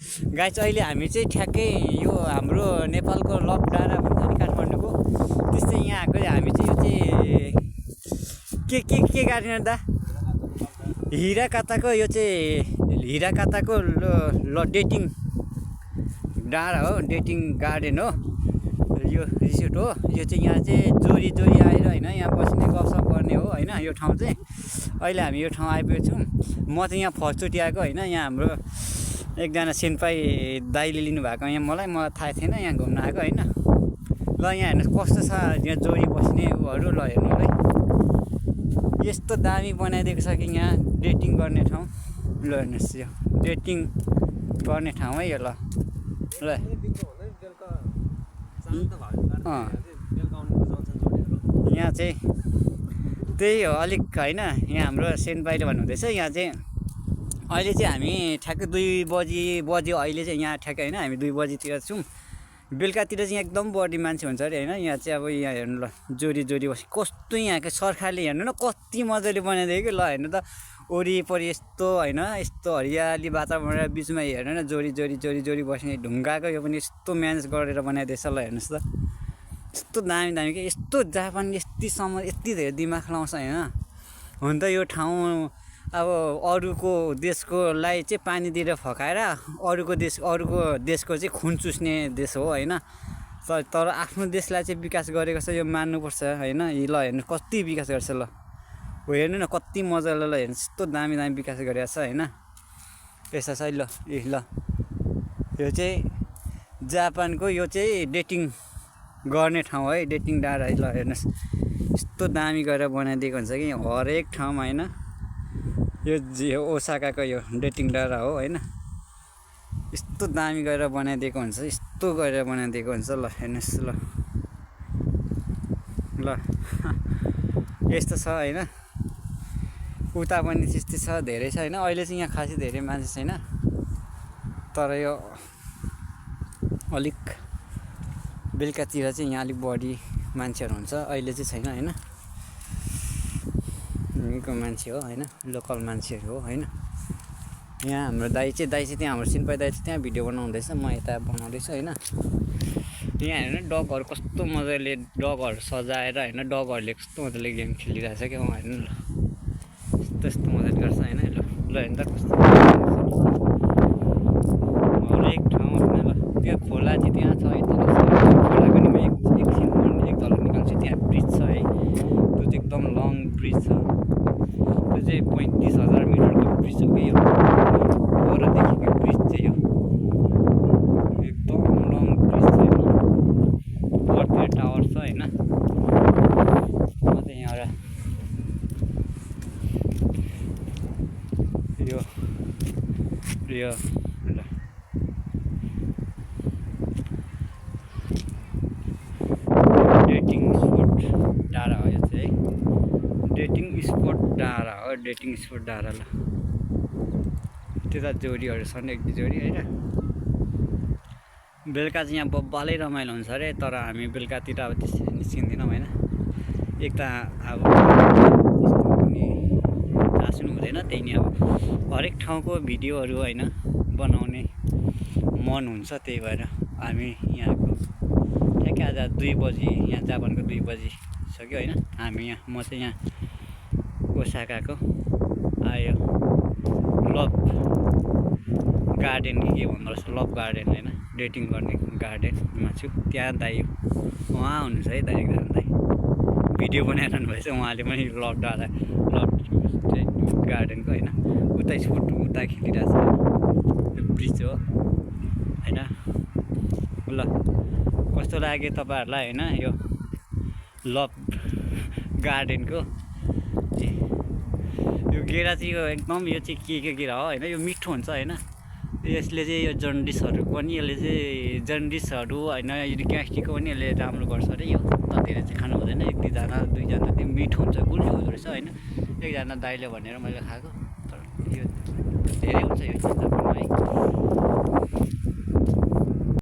Guys अहिले हामी चाहिँ ठ्याक्कै यो हाम्रो नेपालको लप डाँडा भन्छ नि काठमाडौँको त्यस्तै यहाँ आएको हामी चाहिँ यो चाहिँ के गार्डन दा हिराकाताको यो चाहिँ हिराकाताको डेटिङ डाँडा हो, डेटिङ गार्डन हो यो रिसोर्ट हो। यो चाहिँ यहाँ चाहिँ जोरी आएर होइन यहाँ बस्ने गफसफ गर्ने हो होइन। यो ठाउँ चाहिँ अहिले हामी यो ठाउँ आइपुगेको छौँ। म चाहिँ यहाँ फर्स्टचोटि आएको होइन। यहाँ हाम्रो एकजना सेन्पाई दाइले लिनुभएको यहाँ मलाई थाहा थिएन, यहाँ घुम्न आएको होइन। ल यहाँ हेर्नुहोस् कस्तो छ यहाँ जोरी बस्ने उहरू। ल हेर्नु है यस्तो दामी बनाइदिएको छ कि यहाँ डेटिङ गर्ने ठाउँ। ल हेर्नुहोस् यो डेटिङ गर्ने ठाउँ है यो। ल यहाँ चाहिँ त्यही हो अलिक होइन। यहाँ हाम्रो सेन्पाईले भन्नुहुँदैछ यहाँ चाहिँ अहिले चाहिँ हामी ठ्याक्कै 2 बजी अहिले चाहिँ यहाँ ठ्याक्कै होइन हामी 2 बजीतिर छौँ। बेलुकातिर चाहिँ एकदम बढी मान्छे हुन्छ अरे होइन। यहाँ चाहिँ अब यहाँ हेर्नु ल जोरी बसी कस्तो यहाँको सरकारले हेर्नु न कति मजाले बनाइदियो कि। ल हेर्नु त वरिपरि यस्तो होइन यस्तो हरियाली वातावरण बिचमा हेर्नु न जोरी बस्ने ढुङ्गाको यो पनि यस्तो म्यानेज गरेर बनाइदिएछ। ल हेर्नुहोस् त यस्तो दामी कि यस्तो जापान यति धेरै दिमाग लाउँछ होइन। हुन त यो ठाउँ अब अरूको देशकोलाई चाहिँ पानी दिएर फकाएर अरूको देशको चाहिँ खुन चुस्ने देश हो होइन। तर आफ्नो देशलाई चाहिँ विकास गरेको छ यो मान्नुपर्छ होइन। ल हेर्नु कति विकास गर्छ। ल हो हेर्नु न कति मजाले। ल हेर्नु यस्तो दामी विकास गरेको छ होइन। यस्तो छ ल ल यो चाहिँ जापानको यो चाहिँ डेटिङ गर्ने ठाउँ है, डेटिङ डाँडा है। ल हेर्नुहोस् यस्तो दामी गरेर बनाइदिएको हुन्छ कि हरेक ठाउँमा होइन। यो ओसाकाको यो डेटिङ डाँडा हो होइन। यस्तो दामी गरेर बनाइदिएको हुन्छ, यस्तो गरेर बनाइदिएको हुन्छ। ल हेर्नुहोस् ल यस्तो छ होइन। उता पनि त्यस्तै छ, धेरै छ होइन। अहिले चाहिँ यहाँ खासै धेरै मान्छे छैन, तर यो अलिक बेलुकातिर चाहिँ यहाँ अलिक बढी मान्छेहरू हुन्छ। अहिले चाहिँ छैन होइन। यहीँको मान्छे हो होइन, लोकल मान्छेहरू हो होइन। यहाँ हाम्रो दाइ चाहिँ त्यहाँ हाम्रो सिन्पाई दाइ चाहिँ त्यहाँ भिडियो बनाउँदैछ, म यता बनाउँदैछु होइन। यहाँ हेर्नु डगहरू कस्तो मजाले डगहरू सजाएर होइन, डगहरूले कस्तो मजाले गेम खेलिरहेछ क्या उहाँ हेर्नु। ल यस्तो मजाले गर्छ होइन। ल हेर्नु त कस्तो हरेक ठाउँ होइन। ल त्यो खोला चाहिँ त्यहाँ छ है, तल खोलाको नि म एकछिन एक तल निकाल्छु। त्यहाँ ब्रिज छ है, त्यो चाहिँ एकदम लङ ब्रिज छ। त्यो चाहिँ 35,000 मिटरको ब्रिज हो कि यो परदेखिको ब्रिज चाहिँ यो एकदम लङ ब्रिज छ होइन। परतिर टावर छ होइन। म चाहिँ यहाँबाट यो ल डेटिङ स्पोट डाँडा हो यो चाहिँ डेटिङ स्पोट डाँडा हो, डेटिङ स्पोट डाँडा। ल त्यता जोडीहरू छन् एक दुई जोडी होइन। बेलुका चाहिँ यहाँ बब्बालै रमाइलो हुन्छ अरे, तर हामी बेलुकातिर अब त्यसरी निस्किँदैनौँ होइन। एक त अब त्यस्तो पनि थाहा सुन्नु हुँदैन, त्यही नि अब हरेक ठाउँको भिडियोहरू होइन बनाउने मन हुन्छ। त्यही भएर हामी यहाँको ठ्याक्कै आज 2 बजी यहाँ जापानको 2 बजी सक्यो होइन। हामी यहाँ म चाहिँ यहाँ ओसाकाको आयो लभ गार्डन के भन्दो रहेछ, लभ गार्डन होइन, डेटिङ गर्ने गार्डनमा छु। त्यहाँ दाइ उहाँ हुनुहुन्छ है, दाइ एकजना दाइ भिडियो बनाइरहनु भएछ। उहाँले पनि लभ डाँडा लभ गार्डनको होइन उता स्पोट उता खेलिरहेछ। त्यो ब्रिज हो होइन। ल कस्तो लाग्यो तपाईँहरूलाई होइन यो लभ गार्डनको। यो केरा चाहिँ यो एकदम यो चाहिँ के केरा हो होइन। यो मिठो हुन्छ होइन। यसले चाहिँ यो जन्डिसहरू पनि यसले चाहिँ जन्डिसहरू होइन ग्यास्ट्रिकको पनि यसले राम्रो गर्छ अरे। यो त धेरै चाहिँ खानु हुँदैन, 1-2जना त्यो मिठो हुन्छ, गुलियो हुँदो रहेछ होइन। एकजना दाइले भनेर मैले खाएको, तर यो धेरै हुन्छ यो चिज है।